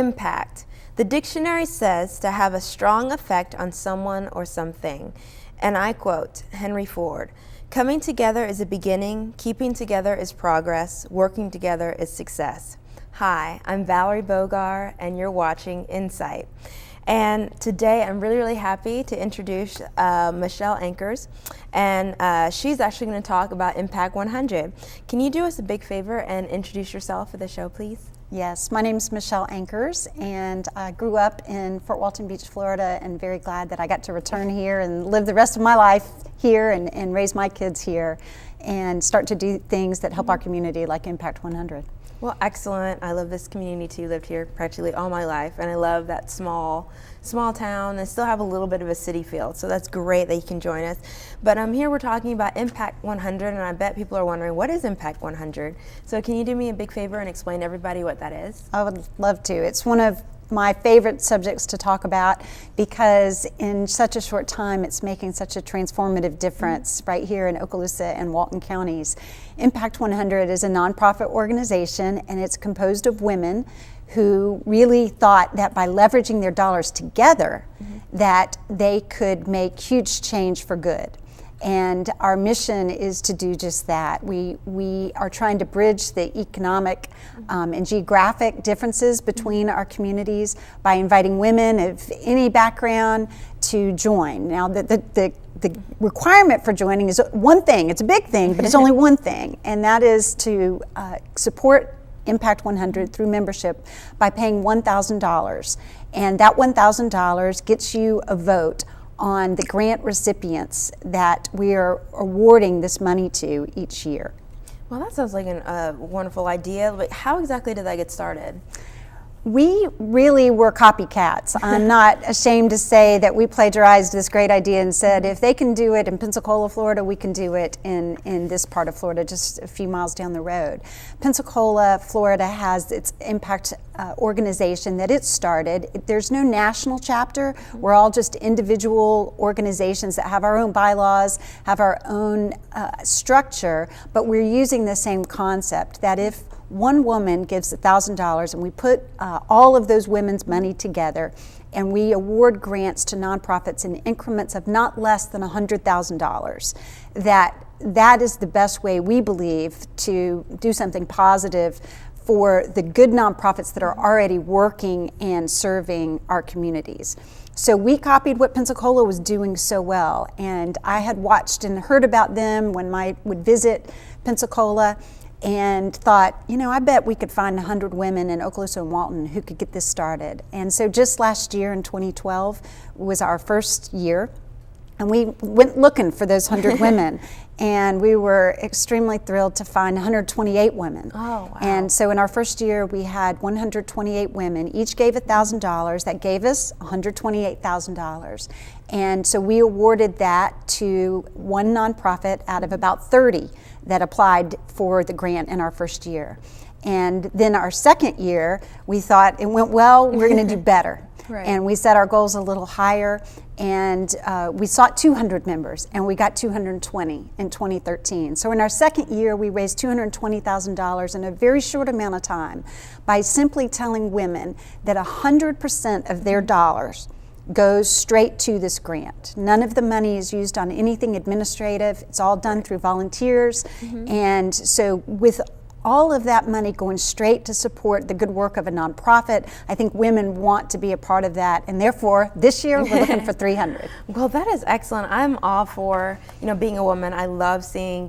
Impact. The dictionary says to have a strong effect on someone or something. And I quote Henry Ford, "Coming together is a beginning, keeping together is progress, working together is success." Hi, I'm Valerie Bogar, and you're watching Insight. And today I'm really happy to introduce Michelle Ankers, and she's actually going to talk about Impact 100. Can you do us a big favor and introduce yourself for the show, please? Yes, my name's Michelle Ankers, and I grew up in Fort Walton Beach, Florida, and very glad that I got to return here and live the rest of my life here and raise my kids here and start to do things that help our community like Impact 100. Well, excellent. I love this community too. Lived here practically all my life, and I love that small town and still have a little bit of a city feel. So that's great that you can join us. But here we're talking about Impact 100, and I bet people are wondering, what is Impact 100? So can you do me a big favor and explain to everybody what that is? I would love to. It's one of my favorite subjects to talk about because in such a short time it's making such a transformative difference right here in Okaloosa and Walton counties. Impact 100 is a nonprofit organization, and it's composed of women who really thought that by leveraging their dollars together that they could make huge change for good. And our mission is to do just that. We are trying to bridge the economic and geographic differences between our communities by inviting women of any background to join. Now, the requirement for joining is one thing. It's a big thing, but it's only one thing, and that is to support Impact 100 through membership by paying $1,000. And that $1,000 gets you a vote on the grant recipients that we are awarding this money to each year. Well, that sounds like a wonderful idea, but how exactly did that get started? We really were copycats. I'm not ashamed to say that we plagiarized this great idea and said, if they can do it in Pensacola, Florida, we can do it in this part of Florida, just a few miles down the road. Pensacola, Florida has its Impact organization that it started. There's no national chapter. We're all just individual organizations that have our own bylaws, have our own structure, but we're using the same concept that if one woman gives $1,000 and we put all of those women's money together and we award grants to nonprofits in increments of not less than $100,000, that is the best way, we believe, to do something positive for the good nonprofits that are already working and serving our communities. So we copied what Pensacola was doing so well, and I had watched and heard about them when I would visit Pensacola and thought, I bet we could find 100 women in Okaloosa and Walton who could get this started. And so just last year in 2012 was our first year, and we went looking for those 100 women, and we were extremely thrilled to find 128 women. Oh, wow. And so in our first year, we had 128 women. Each gave $1,000. That gave us $128,000. And so we awarded that to one nonprofit out of about 30 that applied for the grant in our first year. And then our second year, we thought it went well, we're going to do better. Right. And we set our goals a little higher, and we sought 200 members, and we got 220 in 2013. So in our second year, we raised $220,000 in a very short amount of time by simply telling women that 100% of their dollars goes straight to this grant. None of the money is used on anything administrative. It's all done through volunteers. And so with all of that money going straight to support the good work of a nonprofit, I think women want to be a part of that, and therefore this year we're looking for 300. Well, that is excellent. I'm all for, being a woman. I love seeing,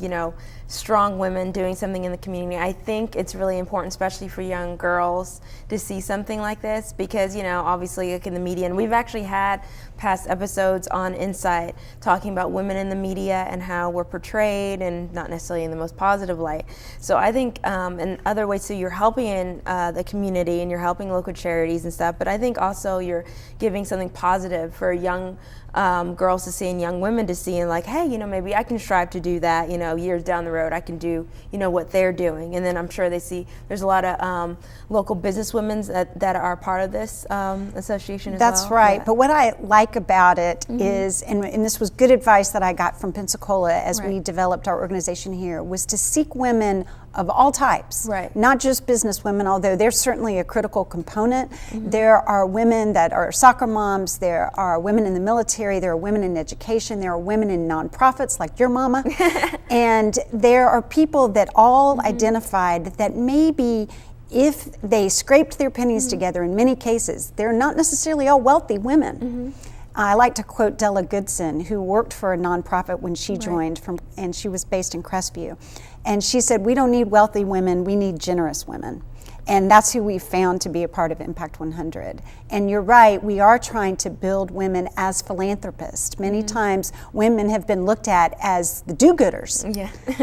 strong women doing something in the community. I think it's really important, especially for young girls, to see something like this because, obviously like in the media, and we've actually had past episodes on Insight talking about women in the media and how we're portrayed and not necessarily in the most positive light. So I think in other ways, so you're helping in the community and you're helping local charities and stuff, but I think also you're giving something positive for young girls to see and young women to see and like, hey, maybe I can strive to do that, years down the road. road, I can do, what they're doing. And then I'm sure they see there's a lot of local business women that are part of this association as well. That's right. Yeah. But what I like about it is, and this was good advice that I got from Pensacola as we developed our organization here, was to seek women of all types, not just business women, although they're certainly a critical component. There are women that are soccer moms, there are women in the military, there are women in education, there are women in nonprofits like your mama, and there are people that all identified that maybe if they scraped their pennies together, in many cases, they're not necessarily all wealthy women. I like to quote Della Goodson, who worked for a nonprofit when she joined, and she was based in Crestview. And she said, we don't need wealthy women, we need generous women. And that's who we found to be a part of Impact 100. And you're right, we are trying to build women as philanthropists. Many times women have been looked at as the do-gooders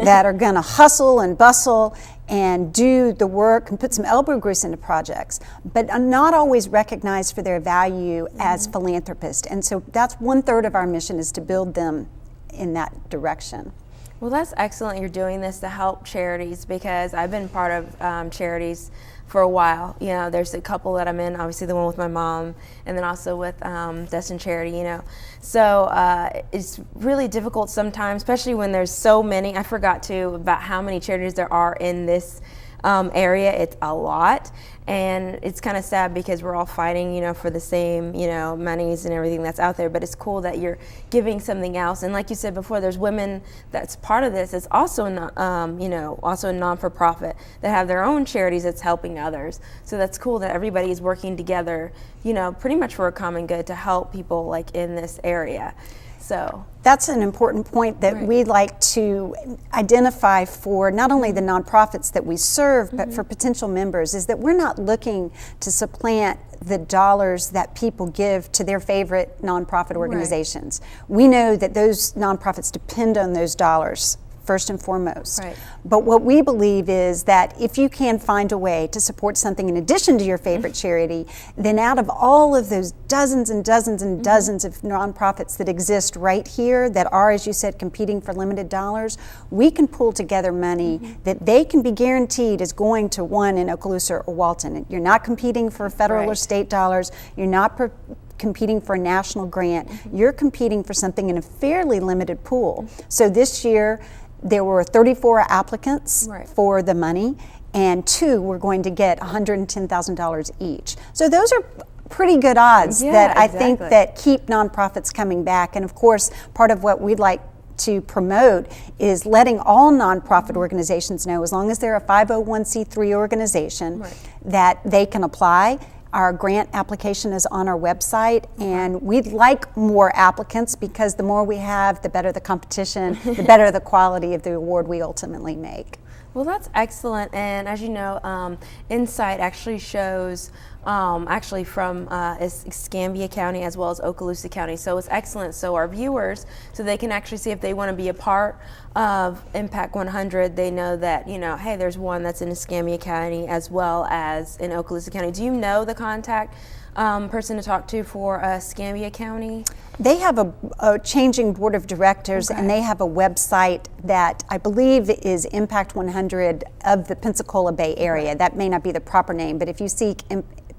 that are gonna hustle and bustle and do the work and put some elbow grease into projects, but are not always recognized for their value as philanthropists. And so that's 1/3 of our mission, is to build them in that direction. Well, that's excellent you're doing this to help charities, because I've been part of charities for a while. There's a couple that I'm in, obviously the one with my mom, and then also with Destin Charity, So it's really difficult sometimes, especially when there's so many. I forgot too about how many charities there are in this area. It's a lot, and it's kind of sad because we're all fighting, for the same, monies and everything that's out there. But it's cool that you're giving something else. And like you said before, there's women that's part of this. It's also not, also a non-for-profit that have their own charities that's helping others. So that's cool that everybody is working together, pretty much for a common good to help people like in this area. So that's an important point that we like to identify for not only the nonprofits that we serve, but for potential members, is that we're not looking to supplant the dollars that people give to their favorite nonprofit organizations. We know that those nonprofits depend on those dollars first and foremost. But what we believe is that if you can find a way to support something in addition to your favorite charity, then out of all of those dozens and dozens and dozens of nonprofits that exist right here that are, as you said, competing for limited dollars, we can pull together money that they can be guaranteed is going to one in Okaloosa or Walton. You're not competing for federal or state dollars. You're not competing for a national grant. You're competing for something in a fairly limited pool. So this year, there were 34 applicants for the money, and 2 were going to get $110,000 each. So those are pretty good odds that I think that keep nonprofits coming back. And of course, part of what we'd like to promote is letting all nonprofit organizations know, as long as they're a 501c3 organization, that they can apply. Our grant application is on our website, and we'd like more applicants, because the more we have, the better the competition, the better the quality of the award we ultimately make. Well, that's excellent. And as you know, Insight actually shows actually from Escambia County as well as Okaloosa County. So it's excellent. So our viewers, so they can actually see if they want to be a part of Impact 100, they know that, hey, there's one that's in Escambia County as well as in Okaloosa County. Do you know the contact person to talk to for Escambia County? They have a changing board of directors, and they have a website that I believe is Impact 100 of the Pensacola Bay Area. That may not be the proper name, but if you seek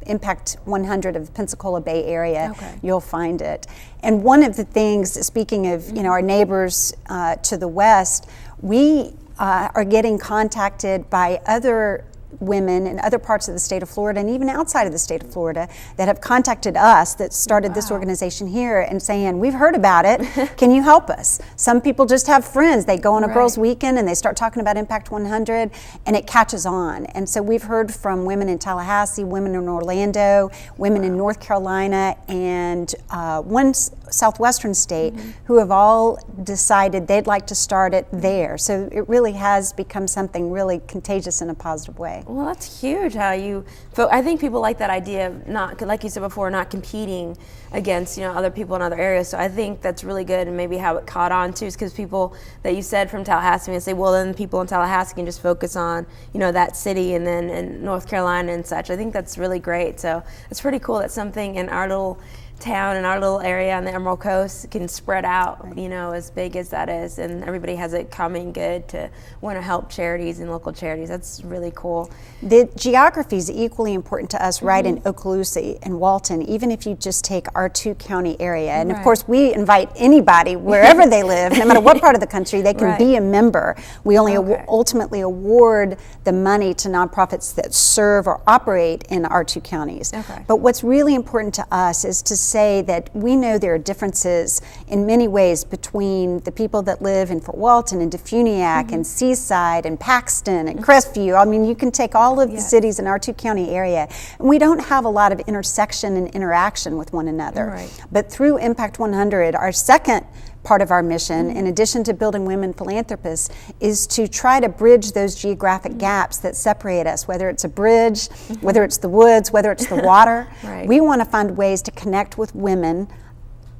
Impact 100 of the Pensacola Bay Area, you'll find it. And one of the things, speaking of our neighbors to the west, we are getting contacted by other women in other parts of the state of Florida and even outside of the state of Florida that have contacted us that started this organization here and saying, we've heard about it, can you help us? Some people just have friends, they go on a girls' weekend and they start talking about Impact 100 and it catches on. And so we've heard from women in Tallahassee, women in Orlando, women in North Carolina, and one southwestern state who have all decided they'd like to start it there. So it really has become something really contagious in a positive way. Well, that's huge how you, I think people like that idea of not, like you said before, not competing against, other people in other areas. So I think that's really good, and maybe how it caught on too is because people that you said from Tallahassee and say, well, then people in Tallahassee can just focus on, that city and then in North Carolina and such. I think that's really great. So it's pretty cool that something in our little town in our little area on the Emerald Coast can spread out, you know, as big as that is, and everybody has a common good to want to help charities and local charities. That's really cool. The geography is equally important to us right in Okaloosa and Walton, even if you just take our 2-county area. And of course, we invite anybody, wherever they live, no matter what part of the country, they can be a member. We only ultimately award the money to nonprofits that serve or operate in our 2 counties. But what's really important to us is to say that we know there are differences in many ways between the people that live in Fort Walton and Defuniak and Seaside and Paxton and Crestview. I mean, you can take all of the cities in our 2-county area, and we don't have a lot of intersection and interaction with one another. But through Impact 100, our second part of our mission, in addition to building women philanthropists, is to try to bridge those geographic gaps that separate us, whether it's a bridge, whether it's the woods, whether it's the water. We want to find ways to connect with women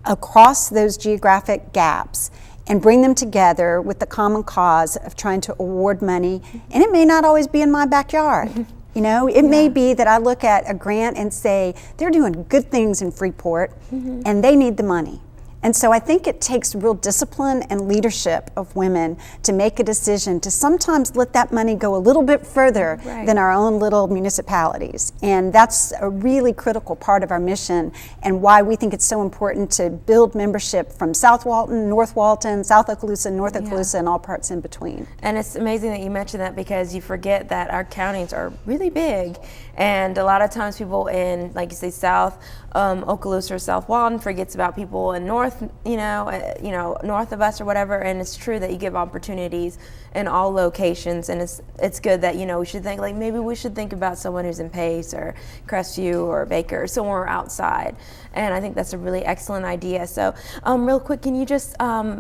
across those geographic gaps and bring them together with the common cause of trying to award money. And it may not always be in my backyard. You know, it may be that I look at a grant and say, they're doing good things in Freeport and they need the money. And so I think it takes real discipline and leadership of women to make a decision to sometimes let that money go a little bit further than our own little municipalities. And that's a really critical part of our mission and why we think it's so important to build membership from South Walton, North Walton, South Okaloosa, North Okaloosa, and all parts in between. And it's amazing that you mentioned that, because you forget that our counties are really big. And a lot of times people in, like you say, South Okaloosa or South Walton forgets about people in North, north of us or whatever. And it's true that you give opportunities in all locations, and it's good that, you know, we should think, like, maybe we should think about someone who's in Pace or Crestview or Baker or somewhere outside. And I think that's a really excellent idea. So real quick, can you just,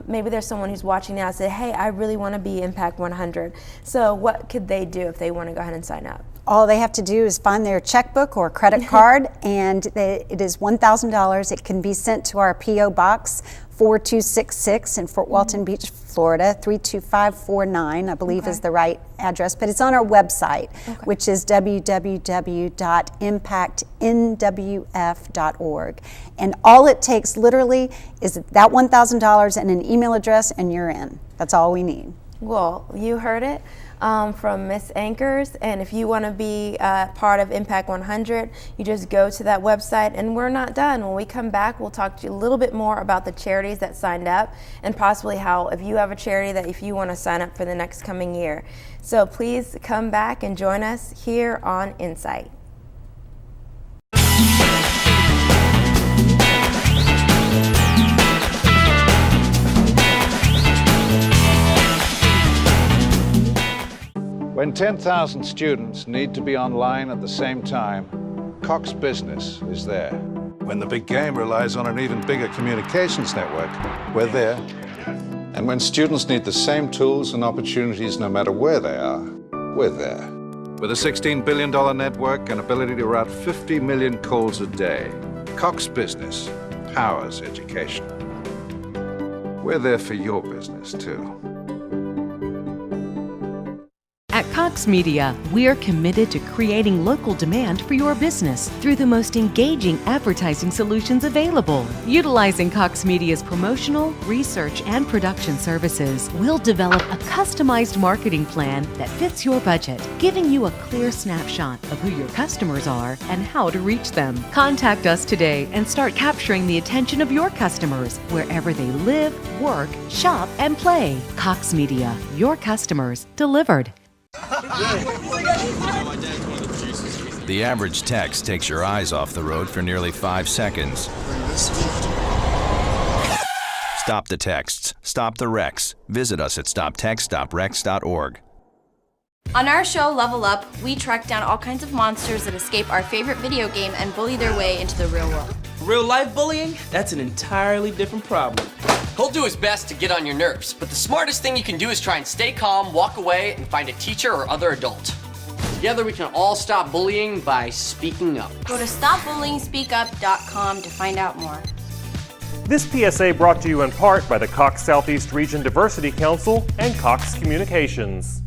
maybe there's someone who's watching now and say, hey, I really want to be Impact 100. So what could they do if they want to go ahead and sign up? All they have to do is find their checkbook or credit card, and it is $1,000. It can be sent to our P.O. Box 4266 in Fort Walton Beach, Florida, 32549, I believe is the right address, but it's on our website, which is www.impactnwf.org. And all it takes literally is that $1,000 and an email address, and you're in. That's all we need. Well, you heard it from Miss Ankers, and if you want to be part of Impact 100, you just go to that website. And we're not done. When we come back, we'll talk to you a little bit more about the charities that signed up, and possibly how, if you have a charity that if you want to sign up for the next coming year. So please come back and join us here on Insight. When 10,000 students need to be online at the same time, Cox Business is there. When the big game relies on an even bigger communications network, we're there. And when students need the same tools and opportunities no matter where they are, we're there. With a $16 billion network and ability to route 50 million calls a day, Cox Business powers education. We're there for your business, too. At Cox Media, we are committed to creating local demand for your business through the most engaging advertising solutions available. Utilizing Cox Media's promotional, research, and production services, we'll develop a customized marketing plan that fits your budget, giving you a clear snapshot of who your customers are and how to reach them. Contact us today and start capturing the attention of your customers wherever they live, work, shop, and play. Cox Media, your customers delivered. The average text takes your eyes off the road for nearly 5 seconds. Stop the texts. Stop the wrecks. Visit us at stoptextstoprex.org. On our show, Level Up, we track down all kinds of monsters that escape our favorite video game and bully their way into the real world. Real life bullying? That's an entirely different problem. He'll do his best to get on your nerves, but the smartest thing you can do is try and stay calm, walk away, and find a teacher or other adult. Together we can all stop bullying by speaking up. Go to stopbullying.speakup.com to find out more. This PSA brought to you in part by the Cox Southeast Region Diversity Council and Cox Communications.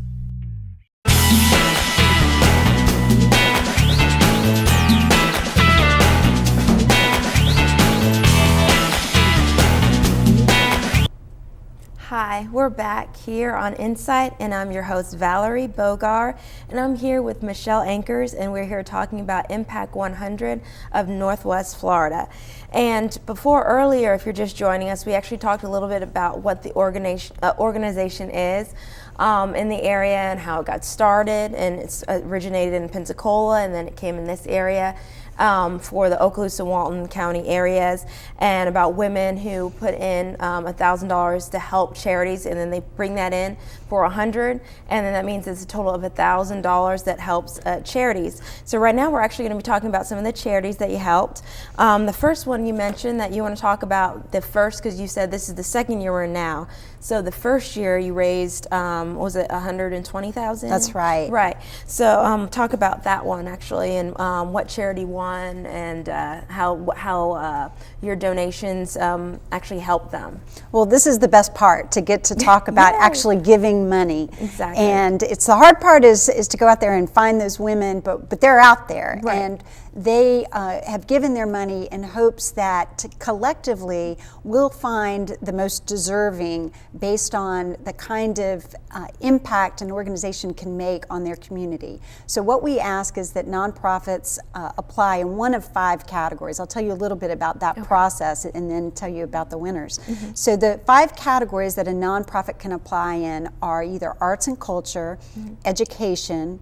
we're back here on Insight, and I'm your host Valerie Bogar, and I'm here with Michelle Ankers, and we're here talking about Impact 100 of Northwest Florida. And earlier, if you're just joining us, we actually talked a little bit about what the organization is in the area and how it got started, and it's originated in Pensacola, and then it came in this area. For the Okaloosa and Walton County areas, and about women who put in $1,000 to help charities, and then they bring that in for $100, and then that means it's a total of $1,000 that helps charities. So right now we're actually going to be talking about some of the charities that you helped. The first one you mentioned that you want to talk about, the first, because you said this is the second year we're in now. So the first year you raised, was it $120,000? That's right. Right. So talk about that one actually, and what charity won, and how your donations actually helped them. Well, this is the best part, to get to talk about actually giving money. Exactly. And it's the hard part is to go out there and find those women, but they're out there. Right. And they have given their money in hopes that collectively we'll find the most deserving based on the kind of impact an organization can make on their community. So what we ask is that nonprofits apply in one of 5 categories. I'll tell you a little bit about that process and then tell you about the winners. So the 5 categories that a nonprofit can apply in are either arts and culture, education,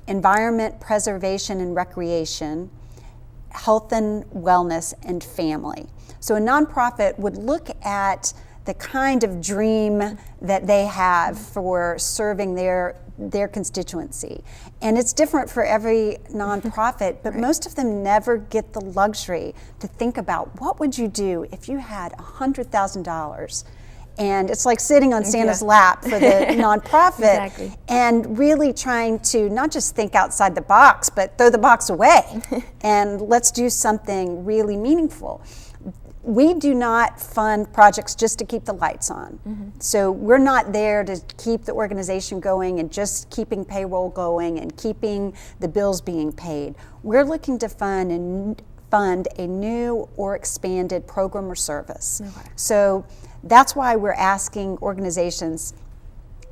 environment, preservation and recreation, health and wellness, and family. So a nonprofit would look at the kind of dream that they have for serving their constituency. And it's different for every nonprofit, but most of them never get the luxury to think about what would you do if you had $100,000. And it's like sitting on Santa's lap for the nonprofit. Exactly. And really trying to not just think outside the box, but throw the box away and let's do something really meaningful. We do not fund projects just to keep the lights on. So we're not there to keep the organization going and just keeping payroll going and keeping the bills being paid. We're looking to fund a new or expanded program or service. So that's why we're asking organizations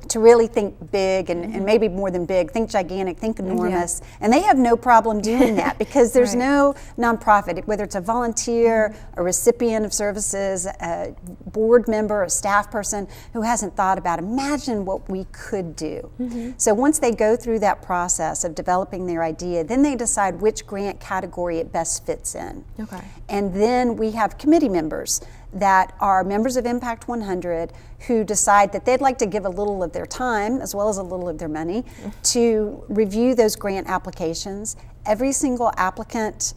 to really think big and maybe more than big, think gigantic, think enormous. And they have no problem doing that because there's no nonprofit, whether it's a volunteer, a recipient of services, a board member, a staff person who hasn't thought about, imagine what we could do. So once they go through that process of developing their idea, then they decide which grant category it best fits in. And then we have committee members that are members of Impact 100 who decide that they'd like to give a little of their time as well as a little of their money to review those grant applications. Every single applicant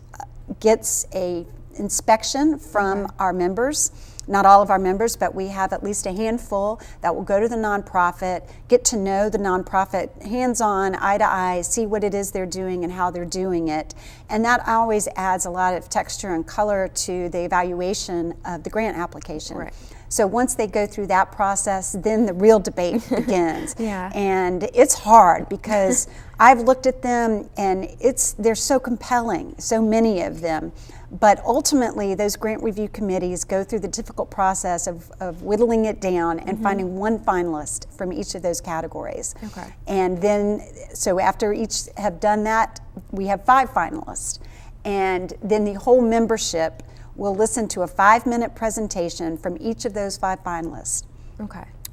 gets a inspection from our members. Not all of our members, but we have at least a handful that will go to the nonprofit, get to know the nonprofit hands-on, eye to eye, see what it is they're doing and how they're doing it. And that always adds a lot of texture and color to the evaluation of the grant application. So once they go through that process, then the real debate begins. And it's hard because I've looked at them and they're so compelling, so many of them. But ultimately, those grant review committees go through the difficult process of whittling it down and finding one finalist from each of those categories. And then, so after each have done that, we have 5 finalists. And then the whole membership will listen to a 5-minute presentation from each of those 5 finalists.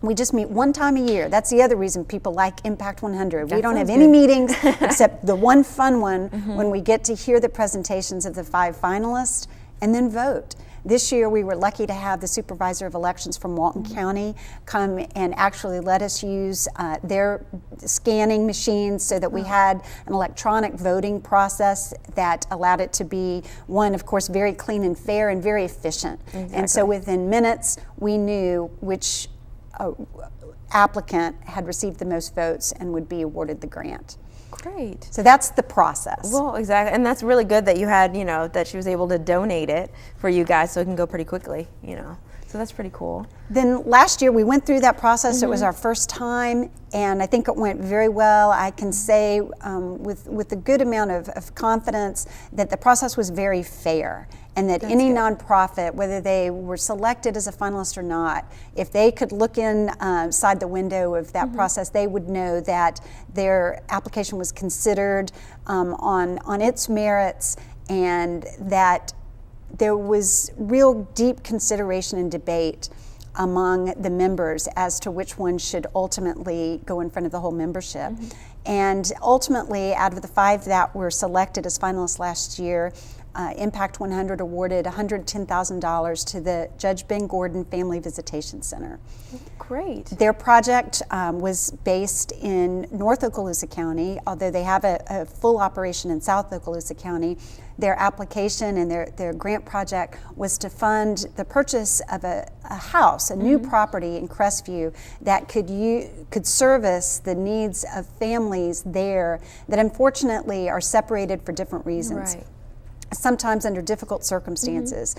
We just meet one time a year. That's the other reason people like Impact 100. We don't have any meetings except the one fun one when we get to hear the presentations of the 5 finalists and then vote. This year we were lucky to have the supervisor of elections from Walton County come and actually let us use their scanning machines so that we had an electronic voting process that allowed it to be, one, of course, very clean and fair and very efficient. And so within minutes we knew which applicant had received the most votes and would be awarded the grant. Great. So that's the process. Well, exactly, and that's really good that you had, that she was able to donate it for you guys, so it can go pretty quickly, So that's pretty cool. Then last year we went through that process. It was our first time, and I think it went very well. I can say with a good amount of confidence that the process was very fair, and that any nonprofit, whether they were selected as a finalist or not, if they could look inside the window of that process, they would know that their application was considered on its merits, and that there was real deep consideration and debate among the members as to which one should ultimately go in front of the whole membership. And ultimately, out of the 5 that were selected as finalists last year, Impact 100 awarded $110,000 to the Judge Ben Gordon Family Visitation Center. Great. Their project was based in North Okaloosa County, although they have a full operation in South Okaloosa County. Their application and their grant project was to fund the purchase of a house, a new property in Crestview that could service the needs of families there that unfortunately are separated for different reasons. Right. Sometimes under difficult circumstances.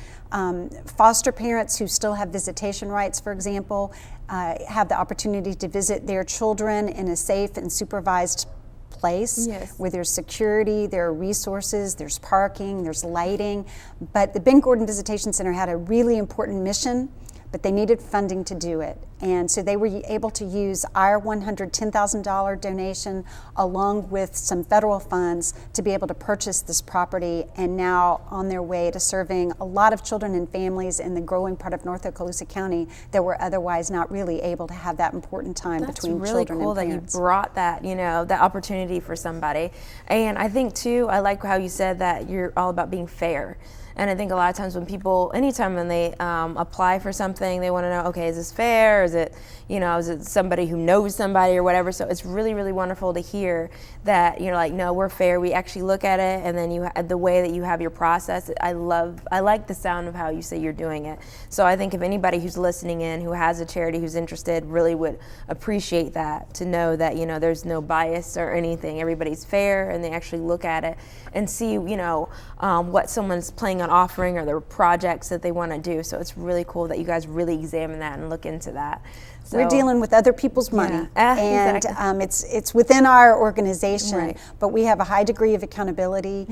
Foster parents who still have visitation rights, for example, have the opportunity to visit their children in a safe and supervised place where there's security, there are resources, there's parking, there's lighting. But the Ben Gordon Visitation Center had a really important mission, but they needed funding to do it. And so they were able to use our $110,000 donation along with some federal funds to be able to purchase this property, and now on their way to serving a lot of children and families in the growing part of North Okaloosa County that were otherwise not really able to have that important time between children and parents. That's really cool that you brought that, that opportunity for somebody. And I think too, I like how you said that you're all about being fair. And I think a lot of times when people, anytime when they apply for something, they want to know, okay, is this fair? Is it, is it somebody who knows somebody or whatever? So it's really, really wonderful to hear that you're like, no, we're fair. We actually look at it, and then the way that you have your process. I like the sound of how you say you're doing it. So I think if anybody who's listening in who has a charity who's interested really would appreciate that, to know that, there's no bias or anything. Everybody's fair, and they actually look at it and see, what someone's planning on offering or the projects that they want to do. So it's really cool that you guys really examine that and look into that. So, we're dealing with other people's money, and exactly. It's within our organization, but we have a high degree of accountability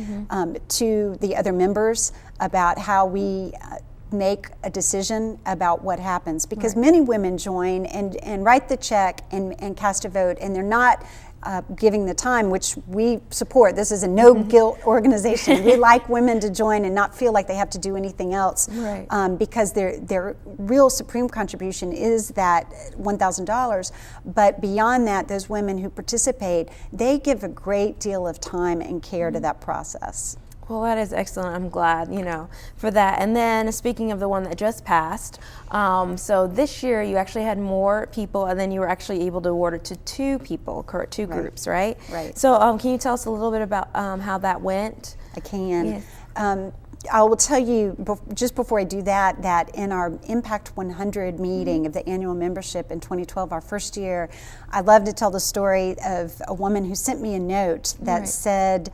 to the other members about how we make a decision about what happens, because many women join and write the check and cast a vote, and they're not giving the time, which we support. This is a no-guilt organization. We like women to join and not feel like they have to do anything else, because their real supreme contribution is that $1,000. But beyond that, those women who participate, they give a great deal of time and care to that process. Well, that is excellent. I'm glad, for that. And then speaking of the one that just passed, so this year you actually had more people, and then you were actually able to award it to 2 people, two groups, right? Right. So can you tell us a little bit about how that went? I can. Yes. I will tell you, just before I do that in our Impact 100 meeting of the annual membership in 2012, our first year, I love to tell the story of a woman who sent me a note that said,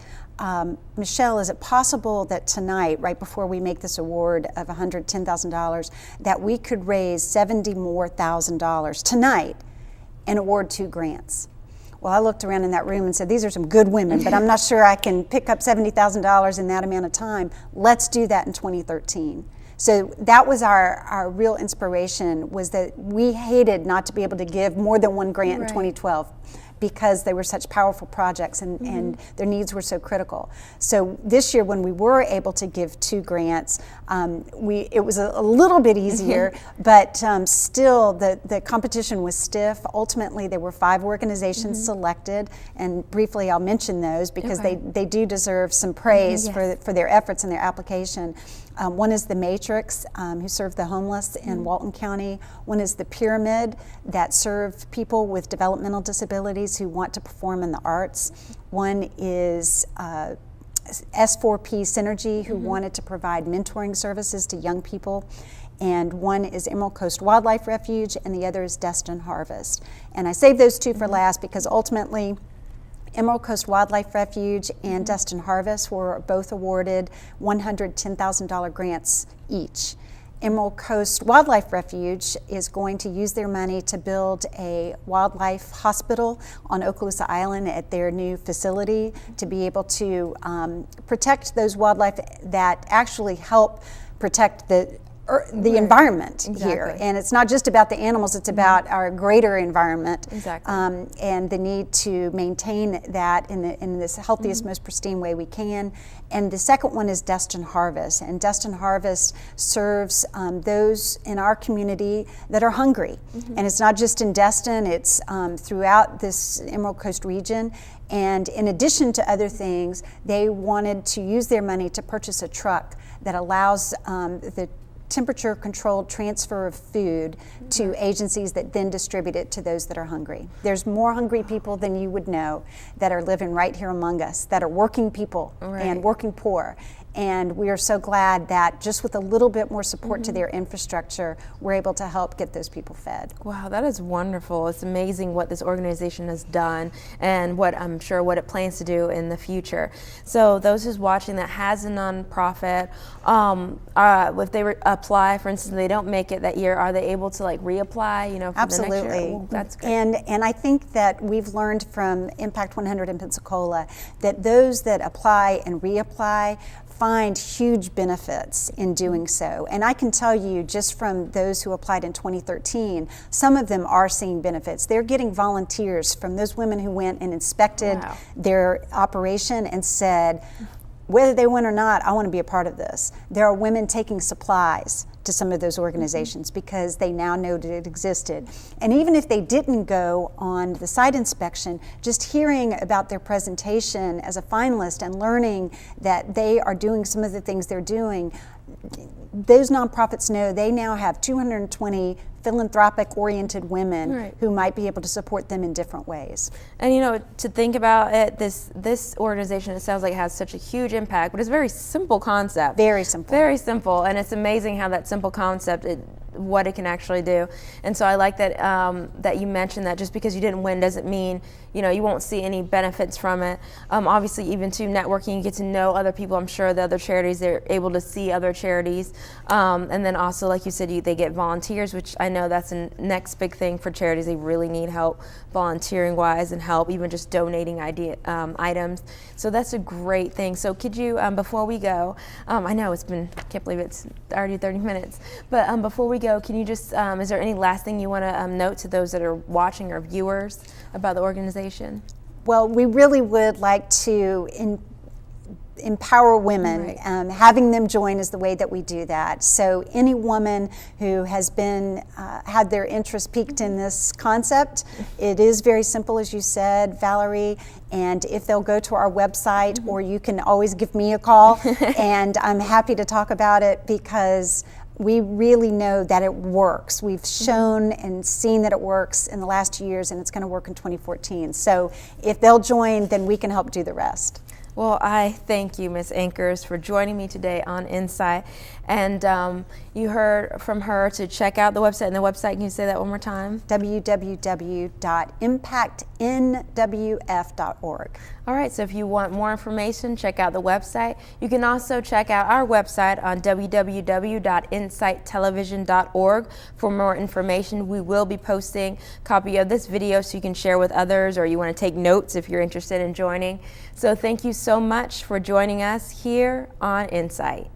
Michelle, is it possible that tonight, right before we make this award of $110,000, that we could raise $70,000 more tonight and award 2 grants? Well, I looked around in that room and said, these are some good women, but I'm not sure I can pick up $70,000 in that amount of time. Let's do that in 2013. So that was our real inspiration, was that we hated not to be able to give more than 1 grant in 2012. Because they were such powerful projects and their needs were so critical. So this year, when we were able to give 2 grants, it was a little bit easier, but still the competition was stiff. Ultimately, there were 5 organizations selected, and briefly I'll mention those because they do deserve some praise for their efforts and their application. One is the Matrix, who serve the homeless in Walton County. One is the Pyramid, that serve people with developmental disabilities who want to perform in the arts. One is S4P Synergy, who wanted to provide mentoring services to young people. And one is Emerald Coast Wildlife Refuge, and the other is Destin Harvest. And I saved those 2 for last because ultimately Emerald Coast Wildlife Refuge and Destin Harvest were both awarded $110,000 grants each. Emerald Coast Wildlife Refuge is going to use their money to build a wildlife hospital on Okaloosa Island at their new facility to be able to protect those wildlife that actually help protect the environment here. And it's not just about the animals, it's about our greater environment. Exactly. And the need to maintain that in this healthiest, most pristine way we can. And the second one is Destin Harvest. And Destin Harvest serves those in our community that are hungry. And it's not just in Destin, it's throughout this Emerald Coast region. And in addition to other things, they wanted to use their money to purchase a truck that allows the temperature-controlled transfer of food to agencies that then distribute it to those that are hungry. There's more hungry people than you would know that are living right here among us, that are working people and working poor. And we are so glad that just with a little bit more support to their infrastructure, we're able to help get those people fed. Wow, that is wonderful. It's amazing what this organization has done and what I'm sure what it plans to do in the future. So those who's watching that has a nonprofit, if they apply, for instance, they don't make it that year, are they able to like reapply, you know, for the next year? Absolutely. Well, that's great. And I think that we've learned from Impact 100 in Pensacola that those that apply and reapply find huge benefits in doing so. And I can tell you just from those who applied in 2013, some of them are seeing benefits. They're getting volunteers from those women who went and inspected their operation and said, whether they win or not, I want to be a part of this. There are women taking supplies to some of those organizations because they now know that it existed. And even if they didn't go on the site inspection, just hearing about their presentation as a finalist and learning that they are doing some of the things they're doing, those nonprofits know they now have 220 philanthropic-oriented women who might be able to support them in different ways. And you know, to think about it, this organization, it sounds like it has such a huge impact, but it's a very simple concept. Very simple. Very simple, and it's amazing how that simple concept, what it can actually do. And so I like that that you mentioned that just because you didn't win doesn't mean, you know, you won't see any benefits from it. Obviously, even to networking, you get to know other people. I'm sure the other charities, they're able to see other charities. And then also, like you said, they get volunteers, which I know that's the next big thing for charities. They really need help volunteering wise and help even just donating items. So that's a great thing. So could you, before we go, I know it's been, I can't believe it's already 30 minutes, but before we go, can you just, is there any last thing you want to note to those that are watching or viewers about the organization? Well, we really would like to empower women. Having them join is the way that we do that. So any woman who has been had their interest piqued in this concept, it is very simple, as you said, Valerie. And if they'll go to our website, or you can always give me a call, and I'm happy to talk about it because we really know that it works. We've shown and seen that it works in the last 2 years, and it's going to work in 2014. So if they'll join, then we can help do the rest. Well, I thank you, Ms. Ankers, for joining me today on Insight. And you heard from her to check out the website. And the website, can you say that one more time? www.impactnwf.org. All right, so if you want more information, check out the website. You can also check out our website on www.insighttelevision.org for more information. We will be posting a copy of this video so you can share with others, or you want to take notes if you're interested in joining. So thank you so much for joining us here on Insight.